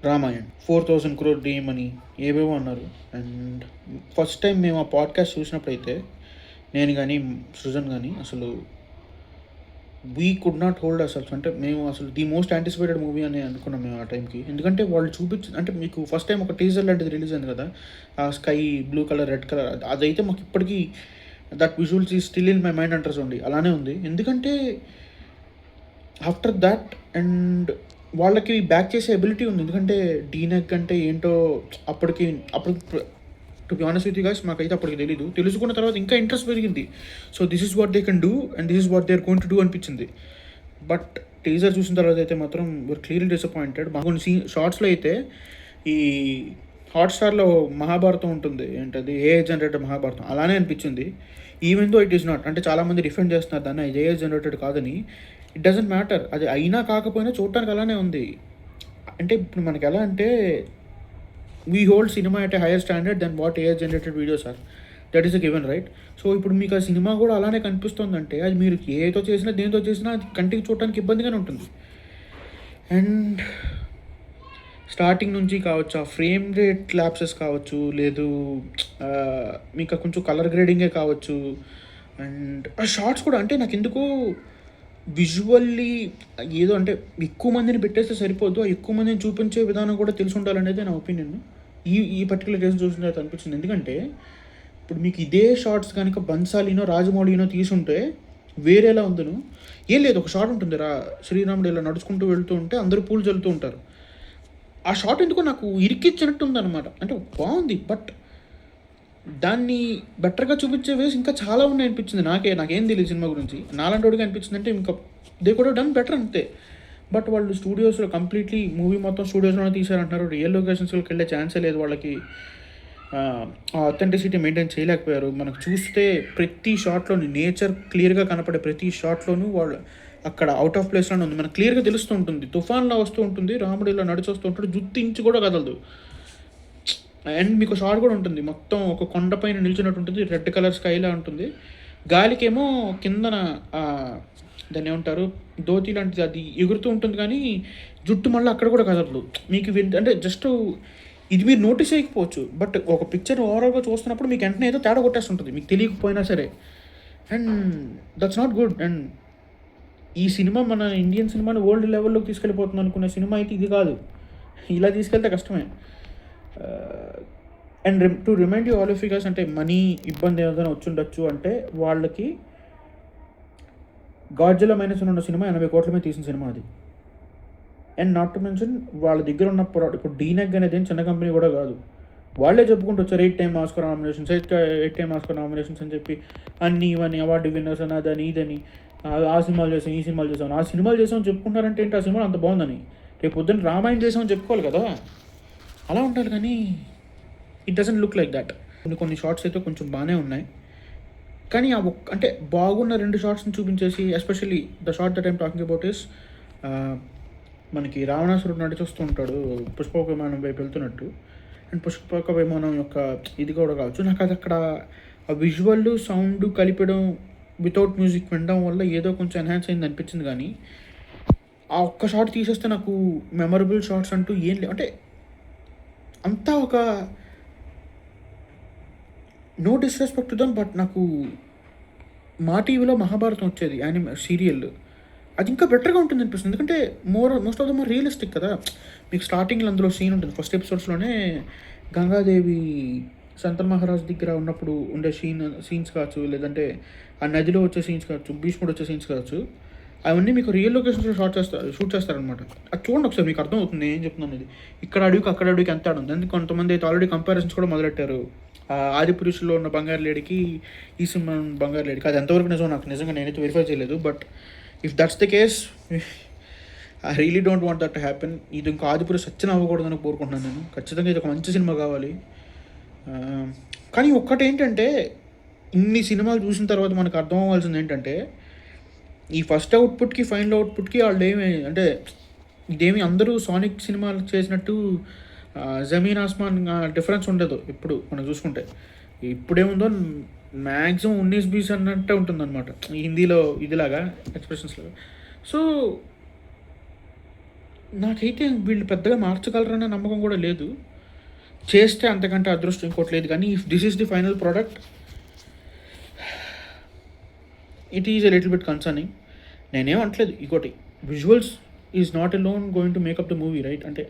Ramayan 4,000 crore dream అని ఏవేవో అన్నారు. అండ్ ఫస్ట్ టైం మేము ఆ పాడ్కాస్ట్ చూసినప్పుడైతే నేను కానీ సృజన్ కానీ అసలు వీ కుడ్ నాట్ హోల్డ్ అసలు. అంటే మేము అసలు ది మోస్ట్ యాంటిసిపేటెడ్ మూవీ అని అనుకున్నాం మేము ఆ టైంకి. ఎందుకంటే వాళ్ళు అంటే మీకు ఫస్ట్ టైం ఒక టీజర్ లాంటిది రిలీజ్ అయింది కదా, ఆ sky blue colour red colour, అదైతే మాకు ఇప్పటికీ దట్ విజువల్స్ ఈ స్టిల్ ఇన్ మై మైండ్ అంటారు చూడండి, అలానే ఉంది. ఎందుకంటే ఆఫ్టర్ దాట్ అండ్ వాళ్ళకి బ్యాక్ చేసే ఎబిలిటీ ఉంది. ఎందుకంటే డీనెక్ అంటే ఏంటో అప్పుడు to be honest with you guys మాకైతే అప్పటికి తెలీదు. తెలుసుకున్న తర్వాత ఇంకా ఇంట్రెస్ట్ పెరిగింది. So this is what they can do and this is what they are going to do అనిపించింది. బట్ టీజర్ చూసిన తర్వాత అయితే మాత్రం వీఆర్ క్లియర్లీ డిసప్పాయింటెడ్. మాకు కొన్ని షార్ట్స్లో అయితే ఈ హాట్స్టార్లో మహాభారతం ఉంటుంది, ఏంటది ఏఐ జనరేటెడ్ మహాభారతం, అలానే అనిపించింది. Even though it is not. అంటే చాలామంది డిఫెండ్ చేస్తున్నారు దాన్ని, ఇది ఏఐ జనరేటెడ్ కాదని. ఇట్ డజంట్ మ్యాటర్, అది అయినా కాకపోయినా చూడటానికి అలానే ఉంది. అంటే ఇప్పుడు మనకి ఎలా అంటే we hold cinema at a higher standard than what AI generated videos are. That is a given right. So ఇప్పుడు మీకు ఆ సినిమా కూడా అలానే కనిపిస్తుందంటే అది మీరు ఏతో చేసినా దేనితో చేసినా అది కంటికి చూడటానికి ఇబ్బందిగానే ఉంటుంది. అండ్ స్టార్టింగ్ నుంచి కావచ్చు, ఆ ఫ్రేమ్ రేట్ ల్యాప్సెస్ కావచ్చు, లేదు మీకు కొంచెం కలర్ గ్రేడింగే కావచ్చు, అండ్ ఆ షార్ట్స్ కూడా అంటే నాకు ఎందుకు విజువల్లీ ఏదో అంటే ఎక్కువ మందిని పెట్టేస్తే సరిపోదు, ఎక్కువ మందిని చూపించే విధానం కూడా తెలిసి ఉండాలనేది నా ఒపీనియన్. ఈ పర్టికులర్ కేసు చూసిన తర్వాత అనిపించింది. ఎందుకంటే ఇప్పుడు మీకు ఇదే షార్ట్స్ కనుక బన్సాలీనో రాజమౌళినో తీసుంటే వేరేలా ఉందను. ఏం లేదు, ఒక షార్ట్ ఉంటుంది, శ్రీరాముడు ఇలా నడుచుకుంటూ వెళ్తూ ఉంటే అందరూ పూలు చల్లుతూ ఉంటారు. ఆ షార్ట్ ఎందుకో నాకు ఇరికిచ్చినట్టు ఉందన్నమాట. అంటే బాగుంది, బట్ దాన్ని బెటర్గా చూపించే వేస్ ఇంకా చాలా ఉన్నాయి అనిపించింది నాకేం తెలియదు సినిమా గురించి. నాలాంటి వాడికి అనిపించింది అంటే ఇంకా దే కూడా డన్ బెటర్ అంతే. బట్ వాళ్ళు స్టూడియోస్లో కంప్లీట్లీ మూవీ మొత్తం స్టూడియోస్లోనే తీశారంటున్నారు. రియల్ లొకేషన్స్కి వెళ్ళే ఛాన్సే లేదు వాళ్ళకి. అథెంటిసిటీ మెయింటైన్ చేయలేకపోయారు. మనకు చూస్తే ప్రతి షాట్లోని నేచర్ క్లియర్గా కనపడే ప్రతి షాట్లోనూ వాళ్ళు అక్కడ అవుట్ ఆఫ్ ప్లేస్లోనే ఉంది, మనకు క్లియర్గా తెలుస్తూ ఉంటుంది. తుఫాన్లా వస్తూ ఉంటుంది, రాముడు ఇలా నడిచి వస్తూ ఉంటాడు, జుత్తు ఇంచు కూడా కదలదు. అండ్ మీకు షార్ట్ కూడా ఉంటుంది, మొత్తం ఒక కొండపైన నిల్చున్నట్టు ఉంటుంది, రెడ్ కలర్ స్కైలా ఉంటుంది. గాలికేమో కిందన దాన్ని ఏమంటారు, ధోతి లాంటిది, అది ఎగురుతూ ఉంటుంది, కానీ జుట్టు మళ్ళీ అక్కడ కూడా కదలదు. మీకు అంటే జస్ట్ ఇది మీరు నోటీస్ చేయకపోవచ్చు, బట్ ఒక పిక్చర్ ఓవరాల్గా చూస్తున్నప్పుడు మీకు వెంటనే ఏదో తేడా కొట్టేస్తుంటుంది మీకు తెలియకపోయినా సరే. And that's not good. And ఈ సినిమా మన ఇండియన్ సినిమాని వరల్డ్ లెవెల్లోకి తీసుకెళ్ళిపోతుంది అనుకునే సినిమా అయితే ఇది కాదు. ఇలా తీసుకెళ్తే కష్టమే. And to remind you all of you guys, అంటే మనీ ఇబ్బంది ఏదైనా వచ్చుండొచ్చు అంటే వాళ్ళకి గాడ్జిల్లా మైనస్ ఉన్న సినిమా 80 కోట్ల మీద తీసిన సినిమా అది. అండ్ నాట్ టు మెన్షన్ వాళ్ళ దగ్గర ఉన్న ప్రోడక్ట్, ఇప్పుడు డీనెక్ అనేది ఏం చిన్న కంపెనీ కూడా కాదు. వాళ్ళే చెప్పుకుంటూ వచ్చారు 8 time Oscar nominations, 8 time Oscar nominations అని చెప్పి, అన్ని ఇవన్నీ అవార్డు విన్నర్స్ అని అదని ఇదని, ఆ సినిమాలు చేసాం ఈ సినిమాలు చేసాం, ఆ సినిమాలు చేసామని చెప్పుకుంటారంటే ఏంటి, ఆ సినిమాలు అంత బాగుందని. రేపు పొద్దున్న రామాయణం చేసామని చెప్పుకోవాలి కదా, అలా ఉండాలి. కానీ it doesn't look like that. కొన్ని షార్ట్స్ అయితే కొంచెం బాగానే ఉన్నాయి, కానీ అంటే బాగున్న 2 షార్ట్స్ని చూపించేసి, especially the short that I'm talking about is మనకి రావణాసురుడు నడిచొస్తూ ఉంటాడు పుష్పక విమానం వైపు వెళ్తున్నట్టు, అండ్ పుష్పక విమానం యొక్క ఇది కూడా కావచ్చు, నాకు అది అక్కడ ఆ విజువల్ సౌండ్ కలిపడం వితౌట్ మ్యూజిక్ వినడం వల్ల ఏదో కొంచెం ఎన్హాన్స్ అయింది అనిపించింది. కానీ ఆ ఒక్క షార్ట్ తీసేస్తే నాకు మెమరబుల్ షార్ట్స్ అంటూ ఏం లేవు. అంటే అంతా ఒక no disrespect to them, but నాకు మా టీవీలో మహాభారతం వచ్చేది సీరియల్, అది ఇంకా బెటర్గా ఉంటుంది అనిపిస్తుంది. ఎందుకంటే most of the more realistic కదా. మీకు స్టార్టింగ్లో అందులో సీన్ ఉంటుంది, ఫస్ట్ ఎపిసోడ్స్లోనే గంగాదేవి సంతల్ మహారాజ్ దగ్గర ఉన్నప్పుడు ఉండే సీన్స్ కావచ్చు, లేదంటే ఆ నదిలో వచ్చే సీన్స్ కావచ్చు, భీష్ముడు వచ్చే సీన్స్ కావచ్చు, అవన్నీ మీకు రియల్ లొకేషన్స్లో షూట్ చేస్తారనమాట. అది చూడండి ఒకసారి, మీకు అర్థం అవుతుంది ఏం చెప్తున్నాను. ఇది ఇక్కడ అడుగుకి అక్కడ అడుగుకి ఎంత ఉంది. అందుకే కొంతమంది అయితే ఆల్రెడీ కంపారిజన్స్ కూడా మొదలెట్టారు. ఆదిపురుషుల్లో ఉన్న బంగారు లేడికి ఈ సినిమా బంగారు లేడికి, అది ఎంతవరకు నిజం నాకు నిజంగా నేనైతే వెరిఫై చేయలేదు. But if that's the case, I really don't want that to happen. ఇది ఇంకా ఆదిపురుషు సత్యం అవ్వకూడదని కోరుకుంటున్నాను నేను. ఖచ్చితంగా ఇది ఒక మంచి సినిమా కావాలి. కానీ ఒక్కటి ఏంటంటే, ఇన్ని సినిమాలు చూసిన తర్వాత మనకు అర్థం అవ్వాల్సింది ఏంటంటే, ఈ ఫస్ట్ అవుట్పుట్కి ఫైనల్ అవుట్పుట్కి వాళ్ళు అంటే ఇదేమి అందరూ సానిక్ సినిమాలు చేసినట్టు జమీన్ ఆస్మాన్ డిఫరెన్స్ ఉండదు. ఇప్పుడు మనం చూసుకుంటే ఇప్పుడేముందో మ్యాక్సిమం 19-20 అన్నట్టే ఉంటుంది అనమాట హిందీలో, ఇదిలాగా ఎక్స్ప్రెషన్స్లో. సో నాకైతే వీళ్ళు పెద్దగా మార్చగలరనే నమ్మకం కూడా లేదు. చేస్తే అంతకంటే అదృష్టం ఇంకోటి లేదు. కానీ if this is the final product, it is a little bit concerning. నేనేం అంటలేదు. ఇంకోటి, visuals is not a loan going to make up the movie, right? అంటే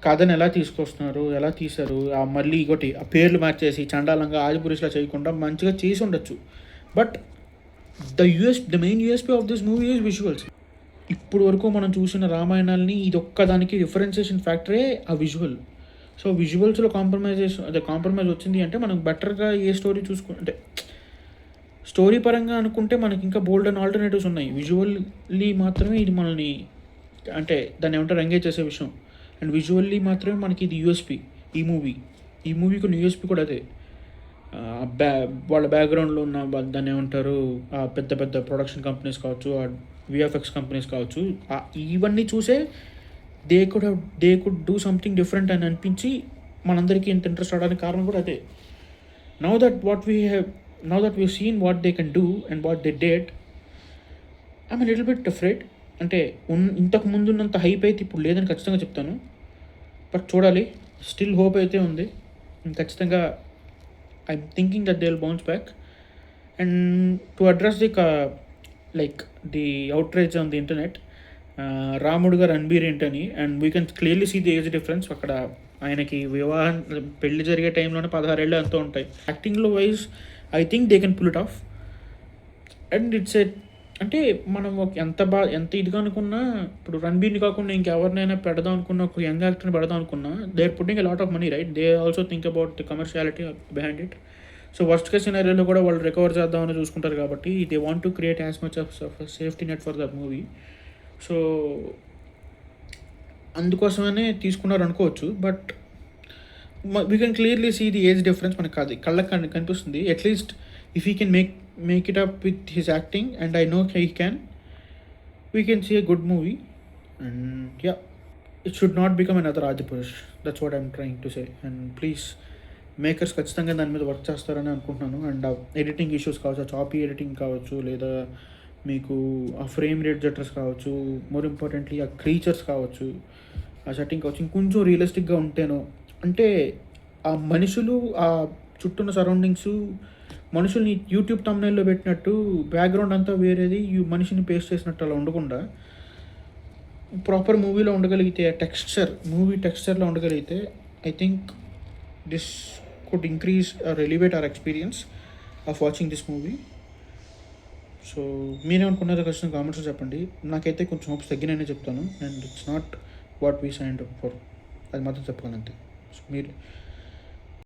కథను ఎలా తీసుకొస్తున్నారు, ఎలా తీశారు, మళ్ళీ ఇంకోటి ఆ పేర్లు మార్చేసి చండాలంగా ఆదిపురుషులా చేయకుండా మంచిగా చేసి ఉండొచ్చు. But the main USP of this movie is visuals. ఇప్పుడు వరకు మనం చూసిన రామాయణాలని ఇది ఒక్కదానికి డిఫరెన్సియేషన్ ఫ్యాక్టరే ఆ విజువల్. సో విజువల్స్లో కాంప్రమైజ్ వచ్చింది అంటే మనం బెటర్గా ఏ స్టోరీ అంటే స్టోరీ పరంగా అనుకుంటే మనకి ఇంకా బోల్డ్ అండ్ ఆల్టర్నేటివ్స్ ఉన్నాయి. విజువల్లీ మాత్రమే ఇది మనల్ని అంటే దాన్ని ఏమంటారు ఎంగేజ్ చేసే విషయం. అండ్ విజువల్లీ మాత్రమే మనకి ఇది యూఎస్పీ. ఈ మూవీకి యూఎస్పీ కూడా అదే. వాళ్ళ బ్యాక్గ్రౌండ్లో ఉన్న దాన్ని ఏమంటారు, పెద్ద పెద్ద ప్రొడక్షన్ కంపెనీస్ కావచ్చు, విఎఫ్ఎక్స్ కంపెనీస్ కావచ్చు, ఇవన్నీ చూసే they could do something different అని అనిపించి మనందరికీ ఇంత ఇంట్రెస్ట్ అవడానికి కారణం కూడా అదే. Now that we've seen what they can do and what they did, I'm a little bit afraid. అంటే ఇంతకు ముందు ఉన్నంత హైప్ అయితే ఇప్పుడు లేదని ఖచ్చితంగా చెప్తాను. బట్ చూడాలి, స్టిల్ హోప్ అయితే ఉంది. ఖచ్చితంగా I'm thinking that they will bounce back. And to address the outrage on the internet, రాముడు గారు రణబీర్ ఏంటని, and we can clearly see the age difference. అక్కడ ఆయనకి పెళ్లి జరిగే టైంలోనే 16 ఏళ్ళు ఎంతో ఉంటాయి. యాక్టింగ్లో wise I think they can pull it off. And అంటే మనం ఎంత ఇదిగా అనుకున్నా, ఇప్పుడు రణబీర్ని కాకుండా ఇంకెవరినైనా పెడదాం అనుకున్నా, ఒక యంగ్ యాక్టర్ని పెడదాం అనుకున్నా, they are putting a lot of money, right? They also think about the commerciality behind it. So worst case సినారియోలో కూడా వాళ్ళు రికవర్ చేద్దామని చూసుకుంటారు కాబట్టి they want to create as much of safety net for that movie. So అందుకోసమనే తీసుకున్నారు అనుకోవచ్చు. But we can clearly see the age difference. మనకు కాదు కళ్ళకి కనిపిస్తుంది. At least if he can make it up with his acting, and I know he can, we can see a good movie. And yeah, it should not become another Adipurush. That's what I'm trying to say. And please, makers ఖచ్చితంగా దాని మీద work చేస్తారని అనుకుంటున్నాను. And editing issues కావచ్చు, choppy editing కావచ్చు, లేదా మీకు ఆ ఫ్రేమ్ రేట్ జెటర్స్ కావచ్చు, మోర్ ఇంపార్టెంట్లీ ఆ క్రీచర్స్ కావచ్చు, ఆ సెట్టింగ్ కావచ్చు, ఇంకొంచెం రియలిస్టిక్గా ఉంటేనో, అంటే ఆ మనుషులు, ఆ చుట్టూన్న సరౌండింగ్స్, మనుషుల్ని యూట్యూబ్ తమ్నైల్లో పెట్టినట్టు బ్యాక్గ్రౌండ్ అంతా వేరేది, మనిషిని పేస్ట్ చేసినట్టు అలా ఉండకుండా ప్రాపర్ మూవీలో ఉండగలిగితే, మూవీ టెక్స్చర్లో ఉండగలిగితే, I think this could increase or elevate our experience of watching this movie. So మీరేమనుకున్నారో ఖచ్చితంగా కామెంట్స్లో చెప్పండి. నాకైతే కొంచెం హోప్స్ తగ్గిననే చెప్తాను. And it's not what we signed up for, అది మాత్రం చెప్పగలంతే. సో